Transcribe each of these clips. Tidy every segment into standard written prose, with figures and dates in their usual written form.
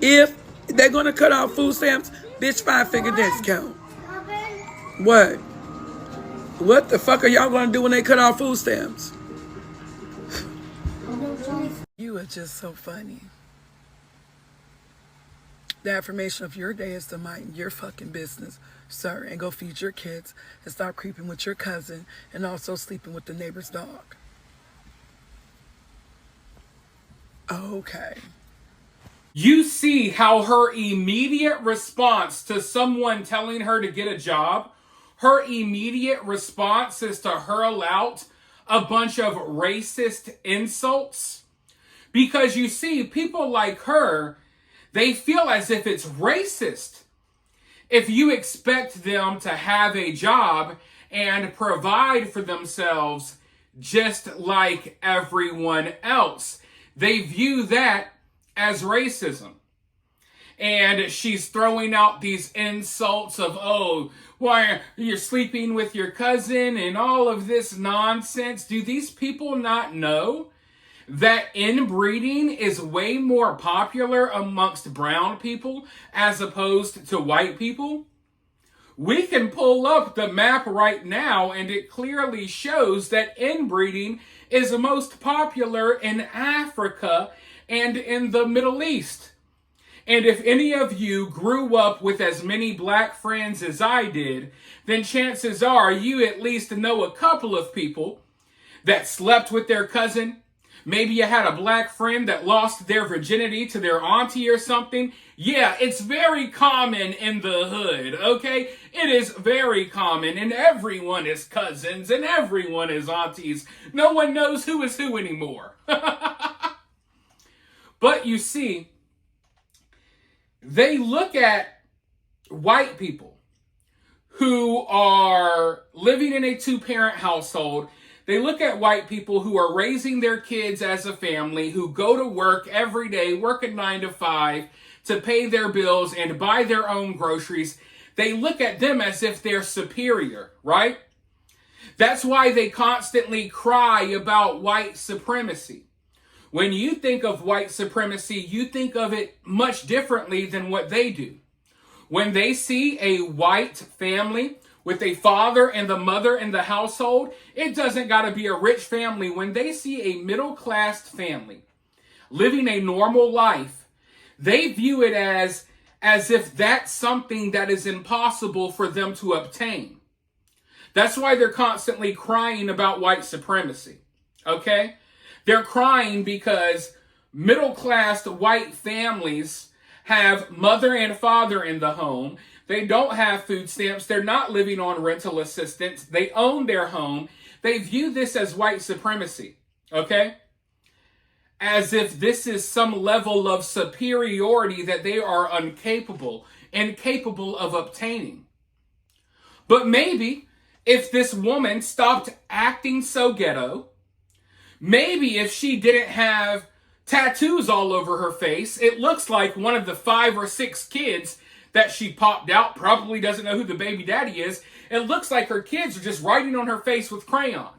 If they're going to cut off food stamps, bitch, 5-figure discount. What? What the fuck are y'all going to do when they cut off food stamps? You are just so funny. The affirmation of your day is to mind your fucking business, sir, and go feed your kids and stop creeping with your cousin and also sleeping with the neighbor's dog. Okay. You see how her immediate response to someone telling her to get a job, her immediate response is to hurl out a bunch of racist insults? Because you see, people like her, they feel as if it's racist if you expect them to have a job and provide for themselves just like everyone else. They view that as racism. And she's throwing out these insults of, oh, why you're sleeping with your cousin and all of this nonsense. Do these people not know that inbreeding is way more popular amongst brown people as opposed to white people? We can pull up the map right now and it clearly shows that inbreeding is most popular in Africa and in the Middle East. And if any of you grew up with as many black friends as I did, then chances are you at least know a couple of people that slept with their cousin. Maybe you had a black friend that lost their virginity to their auntie or something. Yeah, it's very common in the hood, okay? It is very common, and everyone is cousins, and everyone is aunties. No one knows who is who anymore. But you see, they look at white people who are living in a two-parent household. They look at white people who are raising their kids as a family, who go to work every day, working 9 to 5 to pay their bills and buy their own groceries. They look at them as if they're superior, right? That's why they constantly cry about white supremacy. When you think of white supremacy, you think of it much differently than what they do. When they see a white family with a father and the mother in the household, it doesn't got to be a rich family. When they see a middle-class family living a normal life, they view it as if that's something that is impossible for them to obtain. That's why they're constantly crying about white supremacy, okay? They're crying because middle-class white families have mother and father in the home. They don't have food stamps. They're not living on rental assistance. They own their home. They view this as white supremacy, okay? As if this is some level of superiority that they are incapable of obtaining. But maybe if this woman stopped acting so ghetto, maybe if she didn't have tattoos all over her face, it looks like one of the 5 or 6 kids that she popped out probably doesn't know who the baby daddy is. It looks like her kids are just writing on her face with crayon.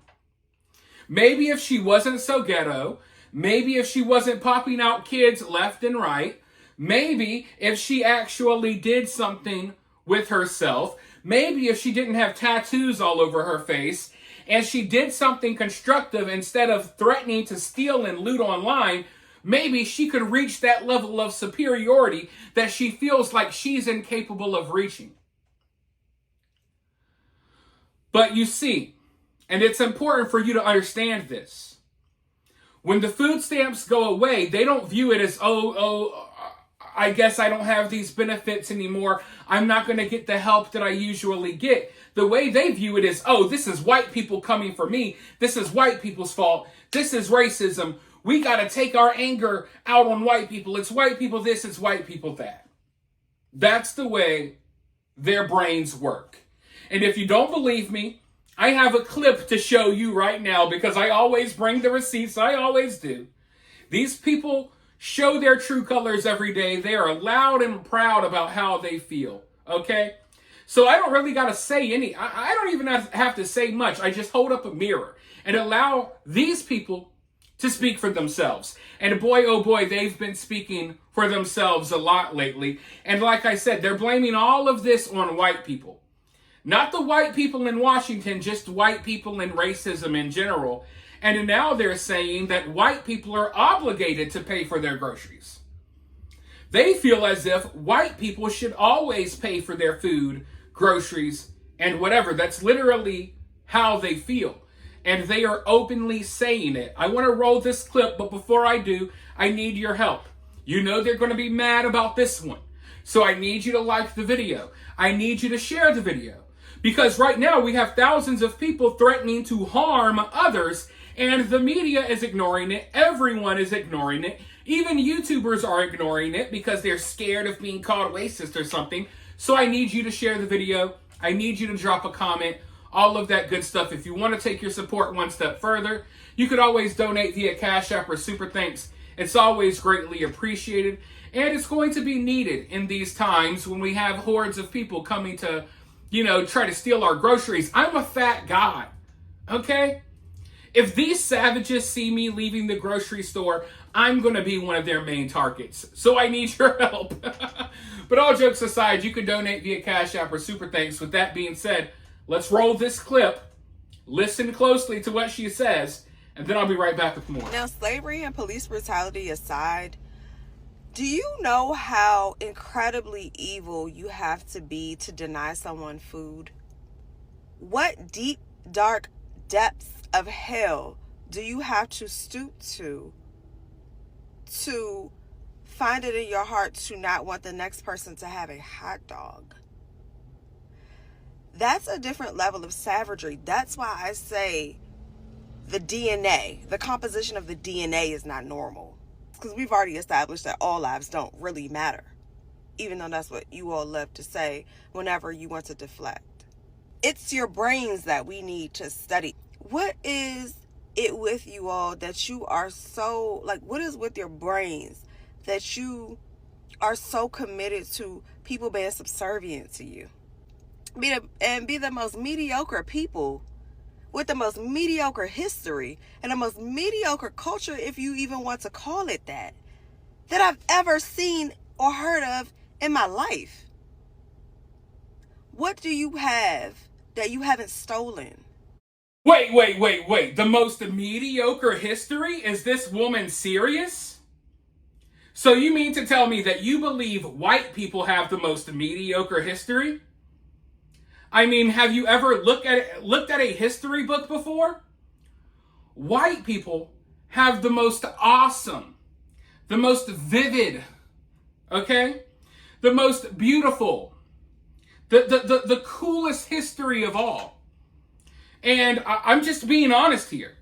Maybe if she wasn't so ghetto, maybe if she wasn't popping out kids left and right, maybe if she actually did something with herself, maybe if she didn't have tattoos all over her face, and she did something constructive instead of threatening to steal and loot online, maybe she could reach that level of superiority that she feels like she's incapable of reaching. But you see, and it's important for you to understand this, when the food stamps go away, they don't view it as, I guess I don't have these benefits anymore. I'm not going to get the help that I usually get. The way they view it is, this is white people coming for me. This is white people's fault. This is racism. We got to take our anger out on white people. It's white people this, it's white people that. That's the way their brains work. And if you don't believe me, I have a clip to show you right now because I always bring the receipts. I always do. These people show their true colors every day. They are loud and proud about how they feel. Okay? So I don't really got to say I don't even have to say much. I just hold up a mirror and allow these people to speak for themselves. And boy, oh boy, they've been speaking for themselves a lot lately. And like I said, they're blaming all of this on white people. Not the white people in Washington, just white people and racism in general. And now they're saying that white people are obligated to pay for their groceries. They feel as if white people should always pay for their food, groceries, and whatever. That's literally how they feel. And they are openly saying it. I want to roll this clip, but before I do, I need your help. You know they're going to be mad about this one. So I need you to like the video. I need you to share the video. Because right now we have thousands of people threatening to harm others, and the media is ignoring it. Everyone is ignoring it. Even YouTubers are ignoring it because they're scared of being called racist or something. So I need you to share the video. I need you to drop a comment. All of that good stuff. If you want to take your support one step further, you could always donate via Cash App or Super Thanks. It's always greatly appreciated. And it's going to be needed in these times when we have hordes of people coming to, try to steal our groceries. I'm a fat guy. Okay? If these savages see me leaving the grocery store, I'm going to be one of their main targets. So I need your help. But all jokes aside, you can donate via Cash App or Super Thanks. With that being said, let's roll this clip. Listen closely to what she says, and then I'll be right back with more. Now, slavery and police brutality aside, do you know how incredibly evil you have to be to deny someone food? What deep, dark depths of hell do you have to stoop to find it in your heart to not want the next person to have a hot dog? That's a different level of savagery. That's why I say the DNA, the composition of the DNA is not normal. Because we've already established that all lives don't really matter. Even though that's what you all love to say whenever you want to deflect. It's your brains that we need to study. What is it with you all that you are so, what is with your brains that you are so committed to people being subservient to you? Be the most mediocre people with the most mediocre history and the most mediocre culture, if you even want to call it that I've ever seen or heard of in my life. What do you have that you haven't stolen? Wait. The most mediocre history? Is this woman serious? So you mean to tell me that you believe white people have the most mediocre history? I mean, have you ever looked at a history book before? White people have the most awesome, the most vivid, okay? The most beautiful, the coolest history of all. And I'm just being honest here.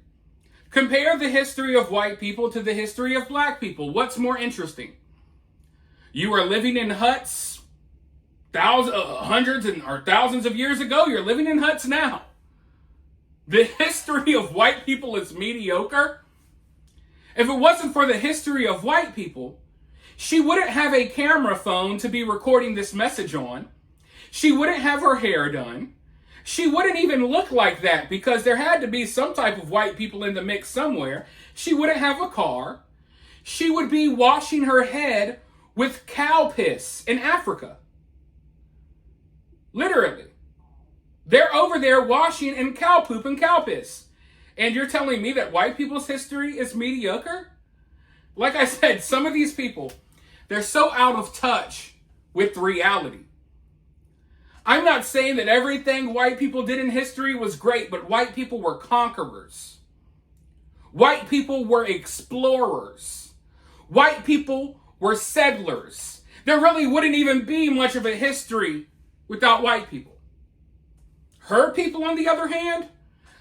Compare the history of white people to the history of black people. What's more interesting? You were living in huts hundreds or thousands of years ago. You're living in huts now. The history of white people is mediocre. If it wasn't for the history of white people, she wouldn't have a camera phone to be recording this message on. She wouldn't have her hair done. She wouldn't even look like that because there had to be some type of white people in the mix somewhere. She wouldn't have a car. She would be washing her head with cow piss in Africa. Literally. They're over there washing in cow poop and cow piss. And you're telling me that white people's history is mediocre? Like I said, some of these people, they're so out of touch with reality. I'm not saying that everything white people did in history was great, but white people were conquerors. White people were explorers. White people were settlers. There really wouldn't even be much of a history without white people. Her people, on the other hand,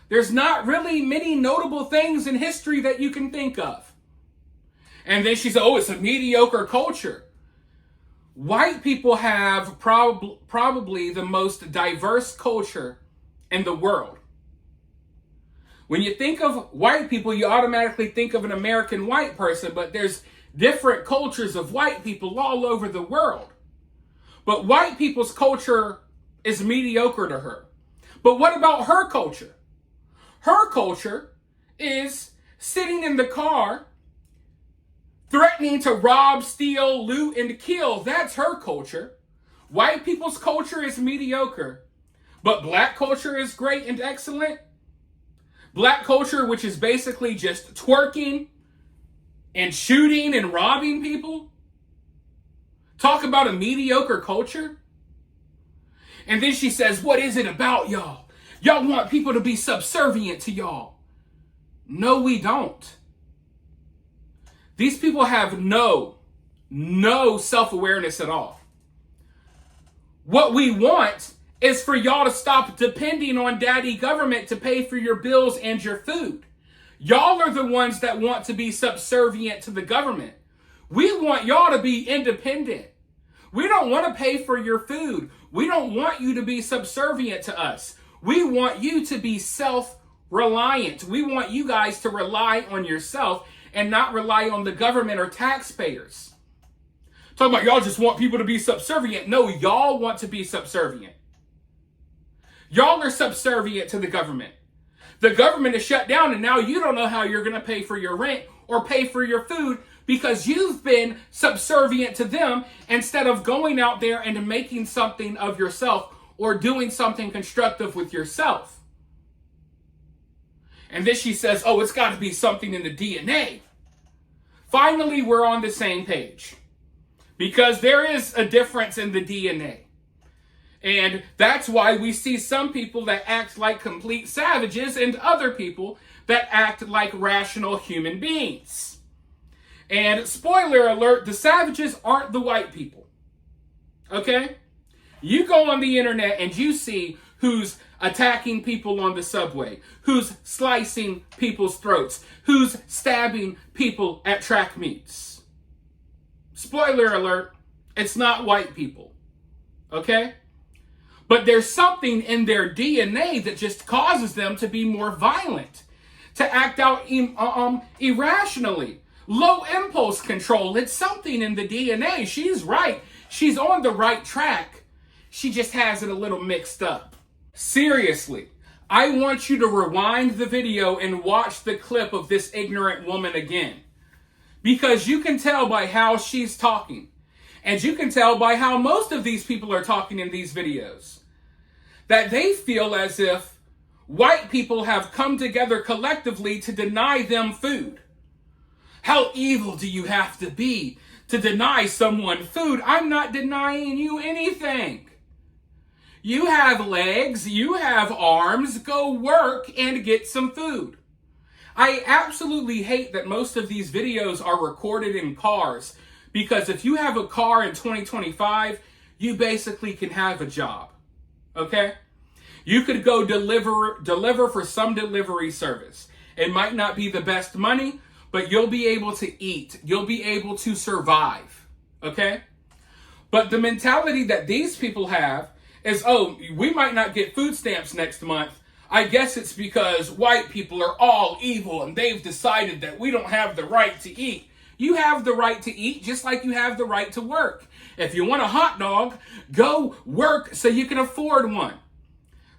there's not really many notable things in history that you can think of. And then she said, it's a mediocre culture. White people have probably the most diverse culture in the world. When you think of white people, you automatically think of an American white person, but there's different cultures of white people all over the world. But white people's culture is mediocre to her. But what about her culture? Her culture is sitting in the car, threatening to rob, steal, loot, and kill. That's her culture. White people's culture is mediocre, but black culture is great and excellent. Black culture, which is basically just twerking and shooting and robbing people. Talk about a mediocre culture. And then she says, what is it about y'all? Y'all want people to be subservient to y'all. No, we don't. These people have no self-awareness at all. What we want is for y'all to stop depending on daddy government to pay for your bills and your food. Y'all are the ones that want to be subservient to the government. We want y'all to be independent. We don't want to pay for your food. We don't want you to be subservient to us. We want you to be self-reliant. We want you guys to rely on yourself and not rely on the government or taxpayers. Talking about y'all just want people to be subservient. No, y'all want to be subservient. Y'all are subservient to the government. The government is shut down and now you don't know how you're going to pay for your rent or pay for your food because you've been subservient to them instead of going out there and making something of yourself or doing something constructive with yourself. And then she says, oh, it's got to be something in the DNA. Finally, we're on the same page because there is a difference in the DNA. And that's why we see some people that act like complete savages and other people that act like rational human beings. And spoiler alert, the savages aren't the white people. Okay? You go on the internet and you see who's attacking people on the subway, who's slicing people's throats, who's stabbing people at track meets. Spoiler alert, it's not white people. Okay? But there's something in their DNA that just causes them to be more violent, to act out irrationally. Low impulse control, it's something in the DNA. She's right. She's on the right track. She just has it a little mixed up. Seriously, I want you to rewind the video and watch the clip of this ignorant woman again. Because you can tell by how she's talking. And you can tell by how most of these people are talking in these videos. That they feel as if white people have come together collectively to deny them food. How evil do you have to be to deny someone food? I'm not denying you anything. You have legs, you have arms, go work and get some food. I absolutely hate that most of these videos are recorded in cars because if you have a car in 2025, you basically can have a job. Okay? You could go deliver for some delivery service. It might not be the best money, but you'll be able to eat. You'll be able to survive. Okay? But the mentality that these people have is, oh, we might not get food stamps next month. I guess it's because white people are all evil and they've decided that we don't have the right to eat. You have the right to eat just like you have the right to work. If you want a hot dog, go work so you can afford one.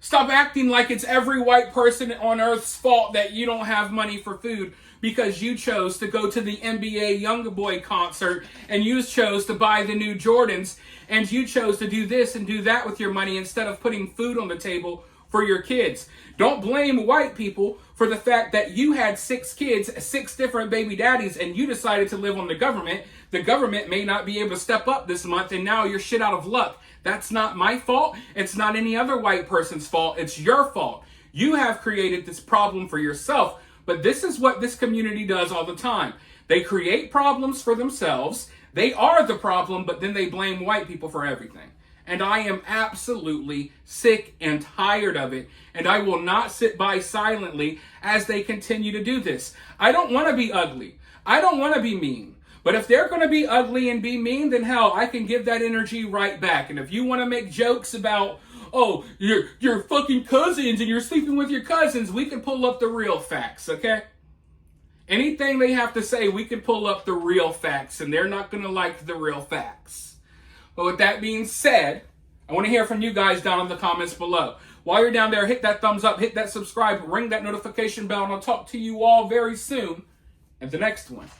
Stop acting like it's every white person on earth's fault that you don't have money for food because you chose to go to the NBA Youngboy concert and you chose to buy the new Jordans and you chose to do this and do that with your money instead of putting food on the table for your kids. Don't blame white people for the fact that you had 6 kids, 6 different baby daddies, and you decided to live on the government. The government may not be able to step up this month, and now you're shit out of luck. That's not my fault. It's not any other white person's fault. It's your fault. You have created this problem for yourself, but this is what this community does all the time. They create problems for themselves. They are the problem, but then they blame white people for everything. And I am absolutely sick and tired of it. And I will not sit by silently as they continue to do this. I don't want to be ugly. I don't want to be mean. But if they're going to be ugly and be mean, then hell, I can give that energy right back. And if you want to make jokes about, oh, you're fucking cousins and you're sleeping with your cousins, we can pull up the real facts, okay? Anything they have to say, we can pull up the real facts. And they're not going to like the real facts. But with that being said, I want to hear from you guys down in the comments below. While you're down there, hit that thumbs up, hit that subscribe, ring that notification bell, and I'll talk to you all very soon at the next one.